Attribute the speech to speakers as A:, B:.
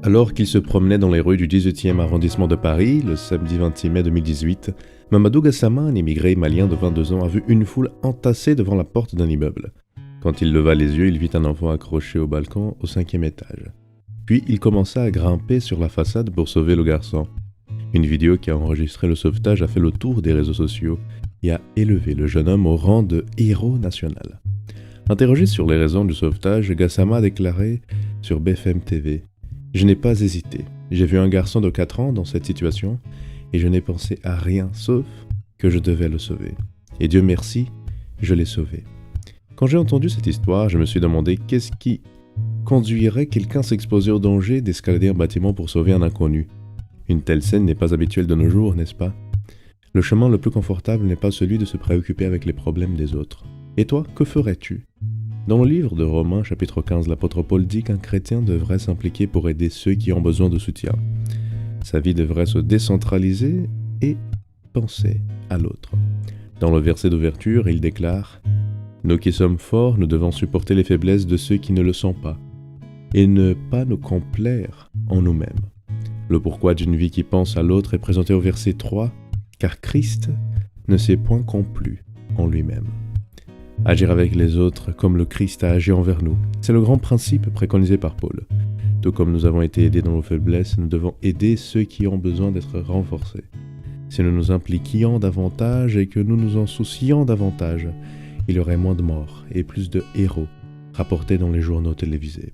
A: Alors qu'il se promenait dans les rues du 18e arrondissement de Paris, le samedi 26 mai 2018, Mamadou Gassama, un immigré malien de 22 ans, a vu une foule entassée devant la porte d'un immeuble. Quand il leva les yeux, il vit un enfant accroché au balcon au 5e étage. Puis il commença à grimper sur la façade pour sauver le garçon. Une vidéo qui a enregistré le sauvetage a fait le tour des réseaux sociaux et a élevé le jeune homme au rang de héros national. Interrogé sur les raisons du sauvetage, Gassama a déclaré sur BFM TV: « Je n'ai pas hésité. J'ai vu un garçon de 4 ans dans cette situation et je n'ai pensé à rien sauf que je devais le sauver. Et Dieu merci, je l'ai sauvé. » Quand j'ai entendu cette histoire, je me suis demandé qu'est-ce qui conduirait quelqu'un à s'exposer au danger d'escalader un bâtiment pour sauver un inconnu. Une telle scène n'est pas habituelle de nos jours, n'est-ce pas? Le chemin le plus confortable n'est pas celui de se préoccuper avec les problèmes des autres. Et toi, que ferais-tu? Dans le livre de Romains, chapitre 15, l'apôtre Paul dit qu'un chrétien devrait s'impliquer pour aider ceux qui ont besoin de soutien. Sa vie devrait se décentraliser et penser à l'autre. Dans le verset d'ouverture, il déclare: « Nous qui sommes forts, nous devons supporter les faiblesses de ceux qui ne le sont pas, et ne pas nous complaire en nous-mêmes. » Le pourquoi d'une vie qui pense à l'autre est présenté au verset 3, « Car Christ ne s'est point complu en lui-même. » Agir avec les autres comme le Christ a agi envers nous, c'est le grand principe préconisé par Paul. Tout comme nous avons été aidés dans nos faiblesses, nous devons aider ceux qui ont besoin d'être renforcés. Si nous nous impliquions davantage et que nous nous en soucions davantage, il y aurait moins de morts et plus de héros rapportés dans les journaux télévisés.